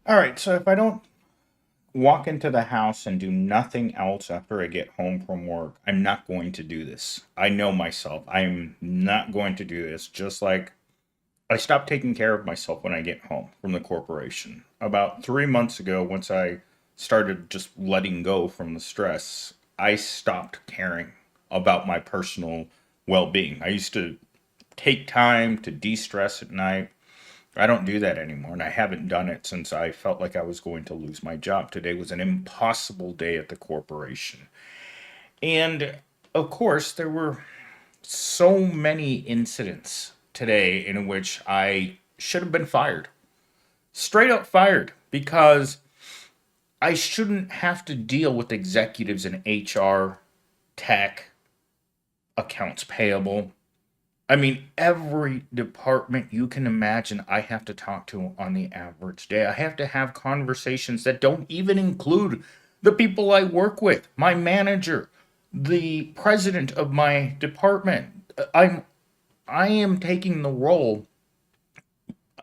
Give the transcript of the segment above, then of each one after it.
All right, so if I don't walk into the house and do nothing else after I get home from work, I'm not going to do this. I know myself. I'm not going to do this. Just like I stopped taking care of myself when I get home from the corporation. About 3 months ago, once I started just letting go from the stress, I stopped caring about my personal well being. I used to take time to de stress at night. I don't do that anymore, and I haven't done it since I felt like I was going to lose my job. Today was an impossible day at the corporation. And of course, there were so many incidents today in which I should have been fired. Straight up fired because I shouldn't have to deal with executives in HR, tech, accounts payable. I mean, every department you can imagine, I have to talk to on the average day. I have to have conversations that don't even include the people I work with, my manager, the president of my department. I am taking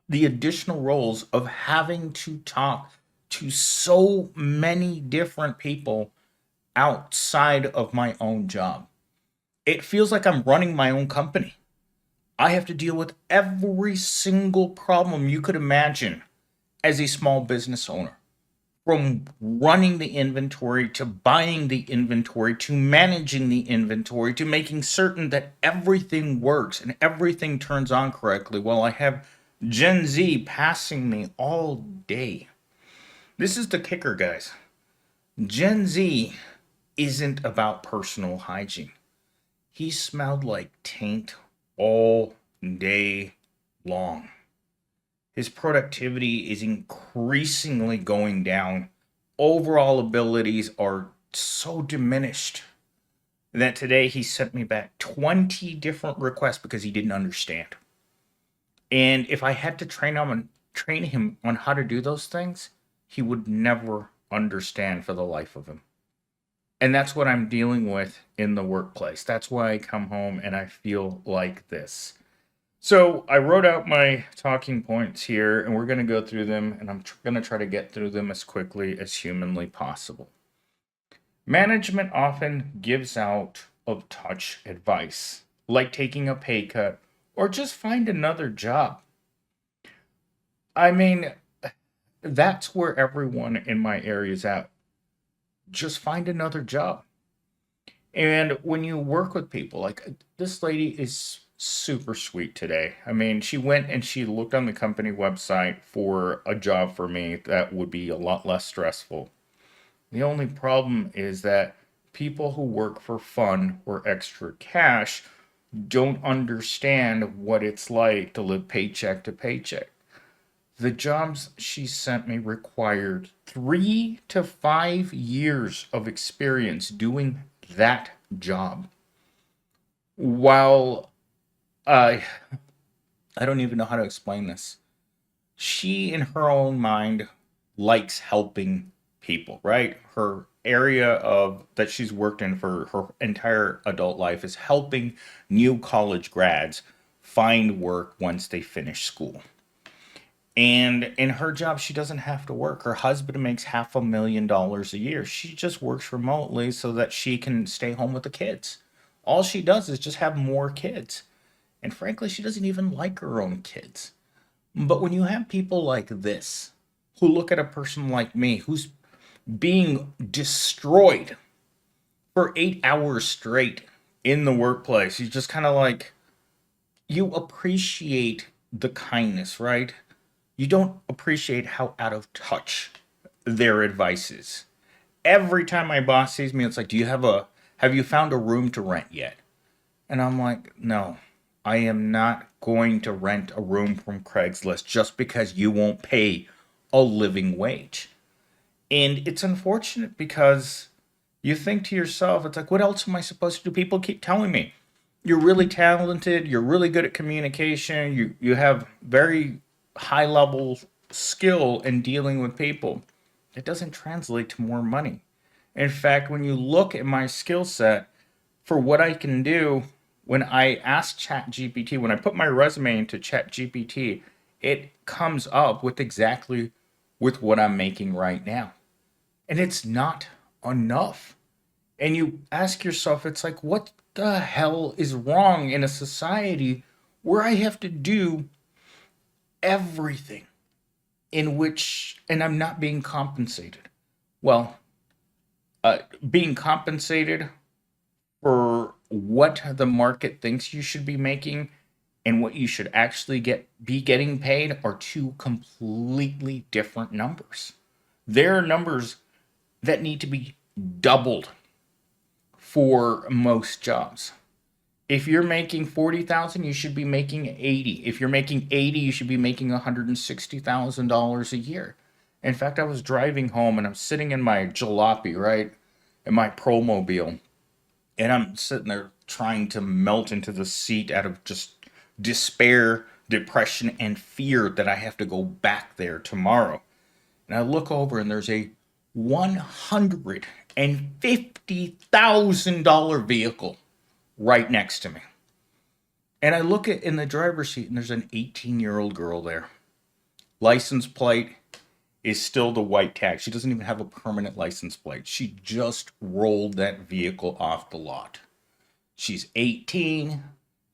the additional roles of having to talk to so many different people outside of my own job. It feels like I'm running my own company. I have to deal with every single problem you could imagine as a small business owner. From running the inventory to buying the inventory to managing the inventory to making certain that everything works and everything turns on correctly while I have Gen Z passing me all day. This is the kicker, guys. Gen Z isn't about personal hygiene. He smelled like taint all day long. His productivity is increasingly going down. Overall abilities are so diminished that today he sent me back 20 different requests because he didn't understand. And if I had to train him on how to do those things, he would never understand for the life of him. And that's what I'm dealing with in the workplace. That's why I come home and I feel like this. So I wrote out my talking points here, and we're going to go through them, and I'm going to try to get through them as quickly as humanly possible. Management often gives out of touch advice, like taking a pay cut or just find another job. I mean, that's where everyone in my area is at. Just find another job. And when you work with people, like this lady is super sweet today. I mean, she went and she looked on the company website for a job for me that would be a lot less stressful. The only problem is that people who work for fun or extra cash don't understand what it's like to live paycheck to paycheck. The jobs she sent me required 3 to 5 years of experience doing that job. While I I don't even know how to explain this. She, in her own mind, likes helping people, right? Her area of that she's worked in for her entire adult life is helping new college grads find work once they finish school. And in her job, she doesn't have to work. Her husband makes $500,000 a year. She just works remotely so that she can stay home with the kids. All she does is just have more kids. And frankly, she doesn't even like her own kids. But when you have people like this, who look at a person like me, who's being destroyed for 8 hours straight in the workplace, you just kind of like, you appreciate the kindness, right? You don't appreciate how out of touch their advice is. Every time my boss sees me, it's like, have you found a room to rent yet? And I'm like, no, I am not going to rent a room from Craigslist just because you won't pay a living wage. And it's unfortunate because you think to yourself, it's like, what else am I supposed to do? People keep telling me, you're really talented, you're really good at communication, you have very high level skill in dealing with people. It doesn't translate to more money. In fact, when you look at my skill set for what I can do, when I ask when I put my resume into ChatGPT, it comes up with exactly with what I'm making right now. And it's not enough. And you ask yourself, it's like, what the hell is wrong in a society where I have to do everything in which, and I'm not being compensated? Well, being compensated for what the market thinks you should be making and what you should actually be getting paid are two completely different numbers. There are numbers that need to be doubled for most jobs. If you're making 40,000, you should be making 80. If you're making 80, you should be making $160,000 a year. In fact, I was driving home and I'm sitting in my jalopy, right? In my Promobile, and I'm sitting there trying to melt into the seat out of just despair, depression, and fear that I have to go back there tomorrow. And I look over and there's a $150,000 vehicle right next to me. And I look at in the driver's seat and there's an 18-year-old girl there. License plate is still the white tag. She doesn't even have a permanent license plate. She just rolled that vehicle off the lot. She's 18.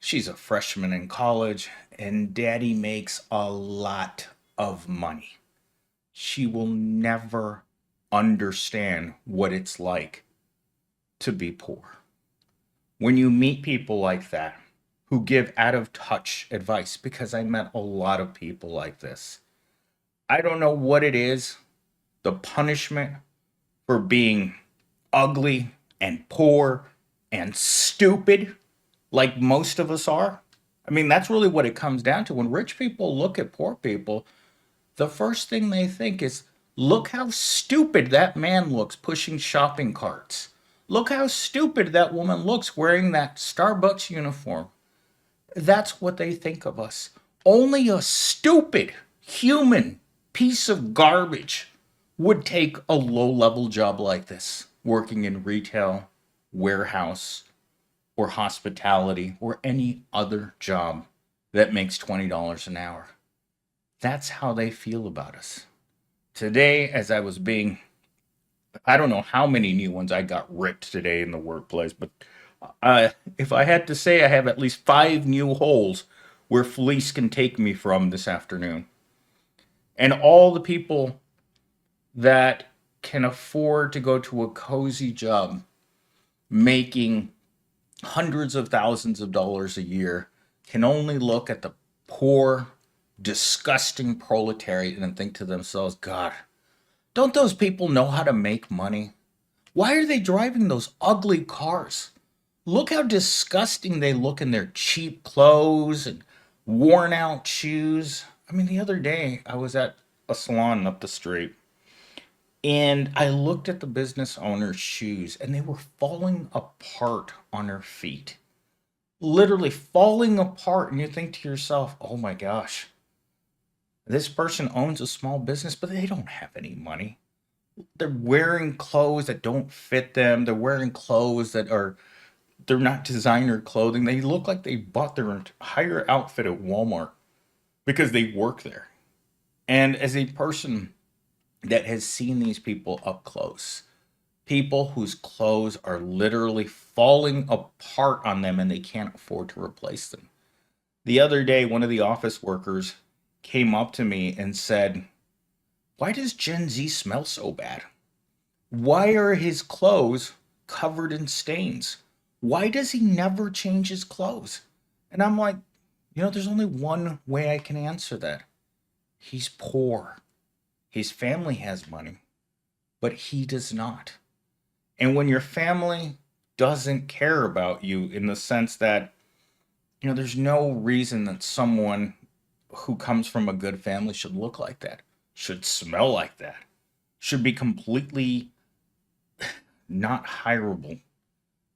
She's a freshman in college, and daddy makes a lot of money. She will never understand what it's like to be poor. When you meet people like that who give out of touch advice, because I met a lot of people like this, I don't know what it is, the punishment for being ugly and poor and stupid, like most of us are. I mean, that's really what it comes down to. When rich people look at poor people, the first thing they think is, look how stupid that man looks pushing shopping carts. Look how stupid that woman looks wearing that Starbucks uniform. That's what they think of us. Only a stupid human piece of garbage would take a low level job like this, working in retail, warehouse, or hospitality, or any other job that makes $20 an hour. That's how they feel about us. Today, as I was being, I don't know how many new ones I got ripped today in the workplace, but if I had to say, I have at least 5 new holes where fleece can take me from this afternoon. And all the people that can afford to go to a cozy job making hundreds of thousands of dollars a year can only look at the poor, disgusting proletariat and think to themselves, God, don't those people know how to make money? Why are they driving those ugly cars? Look how disgusting they look in their cheap clothes and worn out shoes. I mean, the other day I was at a salon up the street and I looked at the business owner's shoes and they were falling apart on her feet. Literally falling apart. And you think to yourself, oh my gosh, this person owns a small business, but they don't have any money. They're wearing clothes that don't fit them. They're wearing clothes that are, they're not designer clothing. They look like they bought their entire outfit at Walmart because they work there. And as a person that has seen these people up close, people whose clothes are literally falling apart on them and they can't afford to replace them. The other day, one of the office workers came up to me and said, why does Gen Z smell so bad? Why are his clothes covered in stains? Why does he never change his clothes? And I'm like, there's only one way I can answer that. He's poor. His family has money, but he does not. And when your family doesn't care about you in the sense that, there's no reason that someone who comes from a good family should look like that, should smell like that, should be completely not hireable.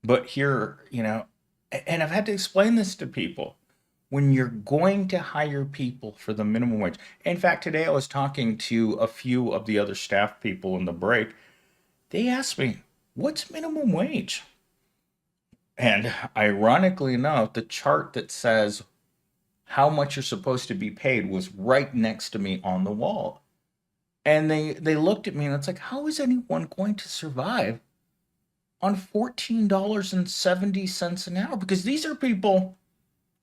But here, and I've had to explain this to people. When you're going to hire people for the minimum wage. In fact, today I was talking to a few of the other staff people in the break. They asked me, what's minimum wage? And ironically enough, the chart that says how much you're supposed to be paid was right next to me on the wall. And they looked at me and it's like, how is anyone going to survive on $14.70 an hour? Because these are people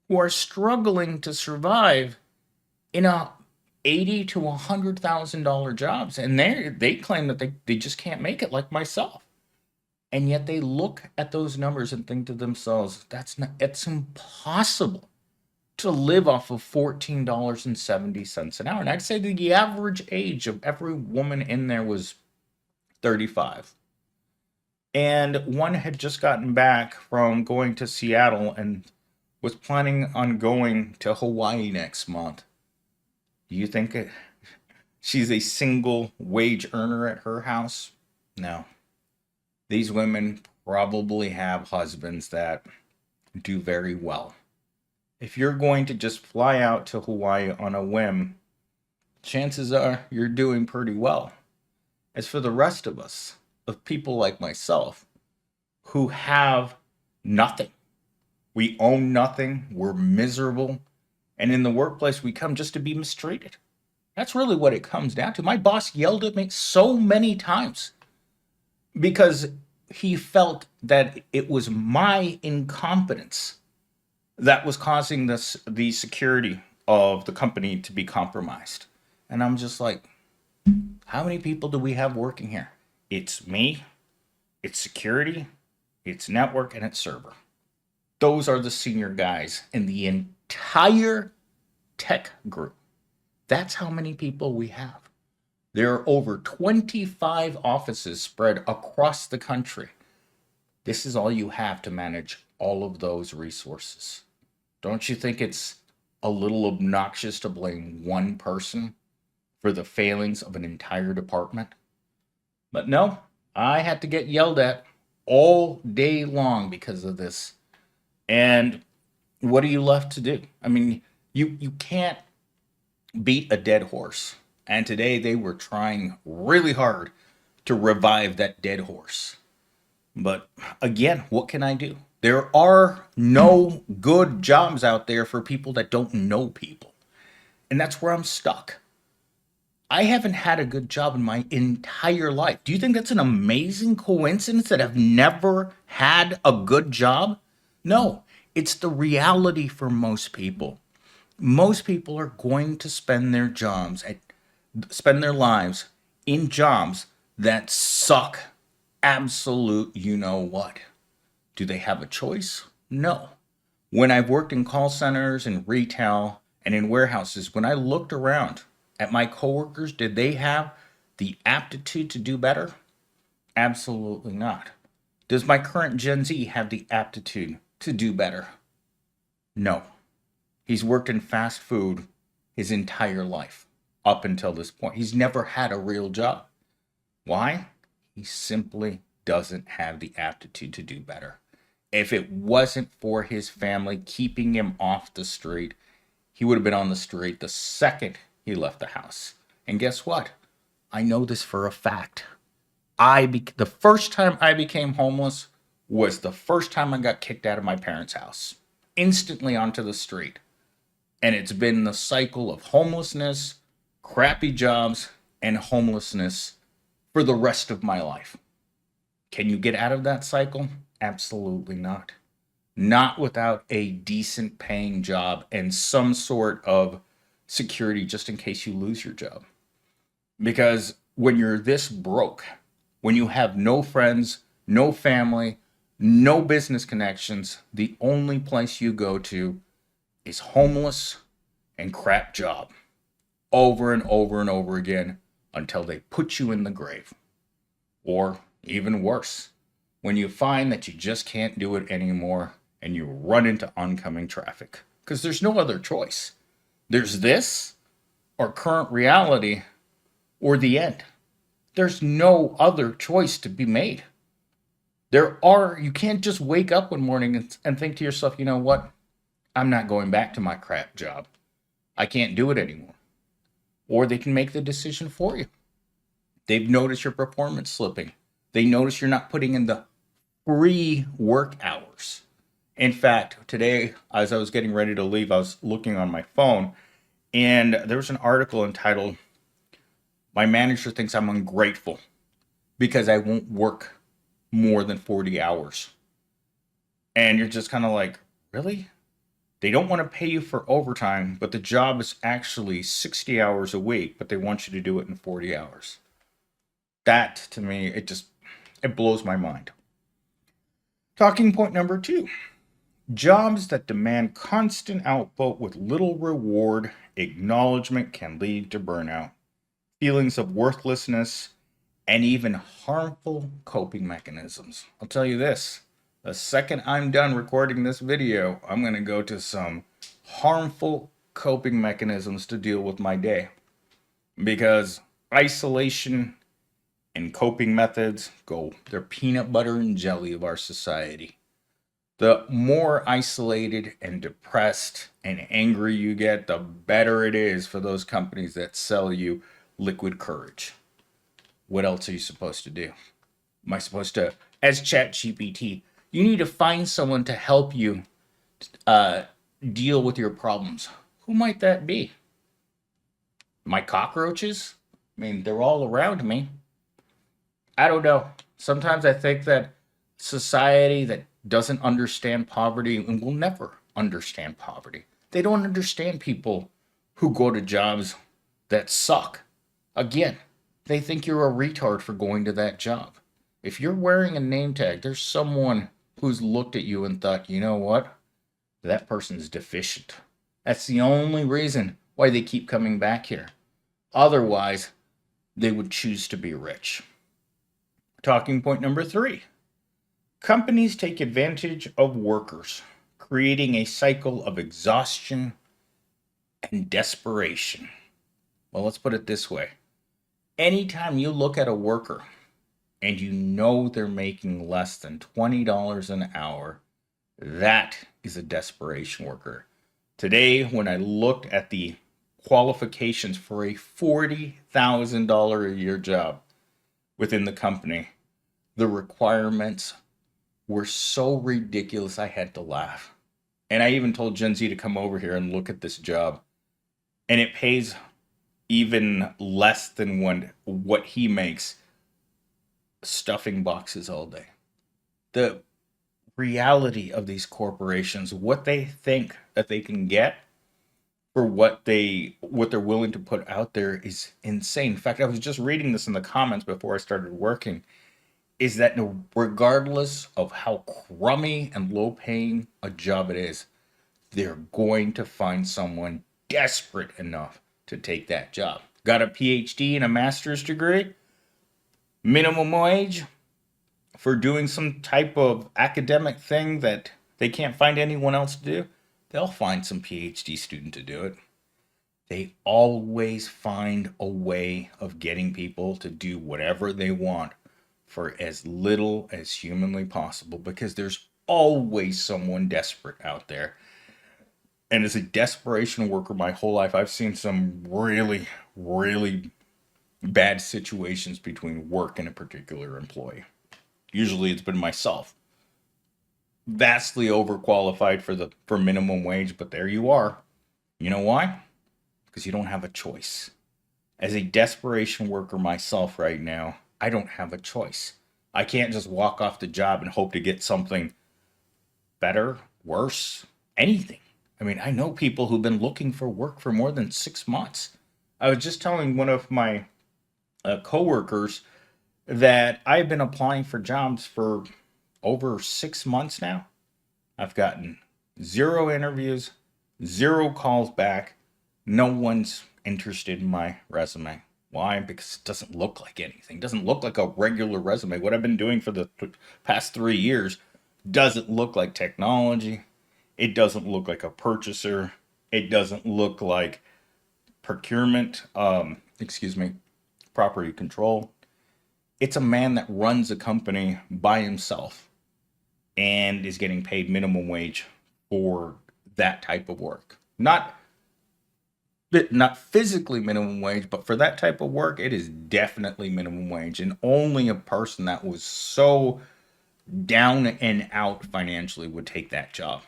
who are struggling to survive in a 80 to $100,000 jobs, and they claim that they just can't make it like myself. And yet they look at those numbers and think to themselves, it's impossible to live off of $14.70 an hour. And I'd say the average age of every woman in there was 35. And one had just gotten back from going to Seattle and was planning on going to Hawaii next month. Do you think she's a single wage earner at her house? No. These women probably have husbands that do very well. If you're going to just fly out to Hawaii on a whim, chances are you're doing pretty well. As for the rest of us, of people like myself, who have nothing, we own nothing, we're miserable, and in the workplace we come just to be mistreated. That's really what it comes down to. My boss yelled at me so many times because he felt that it was my incompetence that was causing the security of the company to be compromised. And I'm just like, how many people do we have working here? It's me, it's security, it's network, and it's server. Those are the senior guys in the entire tech group. That's how many people we have. There are over 25 offices spread across the country. This is all you have to manage all of those resources. Don't you think it's a little obnoxious to blame one person for the failings of an entire department? But no, I had to get yelled at all day long because of this. And what are you left to do? I mean, you can't beat a dead horse. And today they were trying really hard to revive that dead horse. But again, what can I do? There are no good jobs out there for people that don't know people. And that's where I'm stuck. I haven't had a good job in my entire life. Do you think that's an amazing coincidence that I've never had a good job? No, it's the reality for most people. Most people are going to spend their lives in jobs that suck absolute you know what. Do they have a choice? No. When I've worked in call centers and retail and in warehouses, when I looked around at my coworkers, did they have the aptitude to do better? Absolutely not. Does my current Gen Z have the aptitude to do better? No. He's worked in fast food his entire life up until this point. He's never had a real job. Why? He simply doesn't have the aptitude to do better. If it wasn't for his family keeping him off the street, he would have been on the street the second he left the house. And guess what? I know this for a fact. The first time I became homeless was the first time I got kicked out of my parents' house. Instantly onto the street. And it's been the cycle of homelessness, crappy jobs, and homelessness for the rest of my life. Can you get out of that cycle? Absolutely not. Not without a decent paying job and some sort of security just in case you lose your job. Because when you're this broke, when you have no friends, no family, no business connections, the only place you go to is homeless and crap job over and over and over again until they put you in the grave. Or even worse, when you find that you just can't do it anymore and you run into oncoming traffic. Because there's no other choice. There's this, or current reality, or the end. There's no other choice to be made. You can't just wake up one morning and think to yourself, you know what? I'm not going back to my crap job. I can't do it anymore. Or they can make the decision for you. They've noticed your performance slipping. They notice you're not putting in the free work hours. In fact, today, as I was getting ready to leave, I was looking on my phone, and there was an article entitled, My manager thinks I'm ungrateful because I won't work more than 40 hours. And you're just kind of like, really? They don't want to pay you for overtime, but the job is actually 60 hours a week, but they want you to do it in 40 hours. That to me, it blows my mind. Talking point number 2. Jobs that demand constant output with little reward, acknowledgement can lead to burnout, feelings of worthlessness, and even harmful coping mechanisms. I'll tell you this, the second I'm done recording this video, I'm going to go to some harmful coping mechanisms to deal with my day. Because isolation and coping methods they're peanut butter and jelly of our society. The more isolated and depressed and angry you get, the better it is for those companies that sell you liquid courage. What else are you supposed to do? Am I supposed to, as ChatGPT, you need to find someone to help you deal with your problems. Who might that be? My cockroaches? I mean, they're all around me. I don't know. Sometimes I think that society that doesn't understand poverty and will never understand poverty. They don't understand people who go to jobs that suck. Again, they think you're a retard for going to that job. If you're wearing a name tag, there's someone who's looked at you and thought, you know what? That person's deficient. That's the only reason why they keep coming back here. Otherwise, they would choose to be rich. Talking point number 3. Companies take advantage of workers, creating a cycle of exhaustion and desperation. Well, let's put it this way. Anytime you look at a worker and you know they're making less than $20 an hour, that is a desperation worker. Today, when I looked at the qualifications for a $40,000 a year job within the company, the requirements were so ridiculous I had to laugh. And I even told Gen Z to come over here and look at this job. And it pays even less than what he makes stuffing boxes all day. The reality of these corporations, what they think that they can get for what they're willing to put out there is insane. In fact, I was just reading this in the comments before I started working, is that regardless of how crummy and low paying a job it is, they're going to find someone desperate enough to take that job. Got a PhD and a master's degree, minimum wage for doing some type of academic thing that they can't find anyone else to do, they'll find some PhD student to do it. They always find a way of getting people to do whatever they want for as little as humanly possible because there's always someone desperate out there. And as a desperation worker my whole life, I've seen some really, really bad situations between work and a particular employee. Usually it's been myself. Vastly overqualified for minimum wage, but there you are. You know why? Because you don't have a choice. As a desperation worker myself right now, I don't have a choice. I can't just walk off the job and hope to get something better, worse, anything. I mean, I know people who've been looking for work for more than 6 months. I was just telling one of my coworkers that I've been applying for jobs for over 6 months now. I've gotten 0 interviews, 0 calls back. No one's interested in my resume. Why? Because it doesn't look like anything. It doesn't look like a regular resume. What I've been doing for the past 3 years doesn't look like technology. It doesn't look like a purchaser. It doesn't look like procurement, property control. It's a man that runs a company by himself and is getting paid minimum wage for that type of work. Not physically minimum wage, but for that type of work, it is definitely minimum wage. And only a person that was so down and out financially would take that job.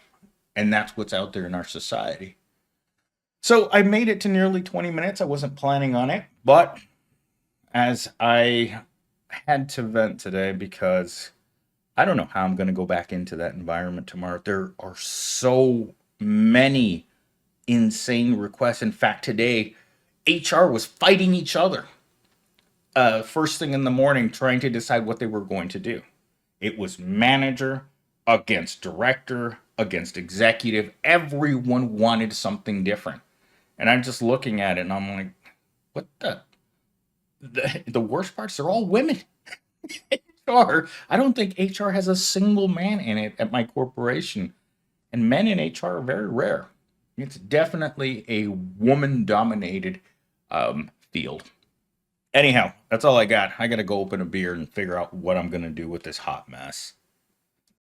And that's what's out there in our society. So I made it to nearly 20 minutes. I wasn't planning on it, but as I had to vent today because I don't know how I'm going to go back into that environment tomorrow. There are so many insane requests. In fact, today, HR was fighting each other first thing in the morning trying to decide what they were going to do. It was manager against director against executive. Everyone wanted something different. And I'm just looking at it and I'm like, what the worst parts are all women. HR. I don't think HR has a single man in it at my corporation. And men in HR are very rare. It's definitely a woman dominated field. Anyhow, that's all I got. I got to go open a beer and figure out what I'm going to do with this hot mess.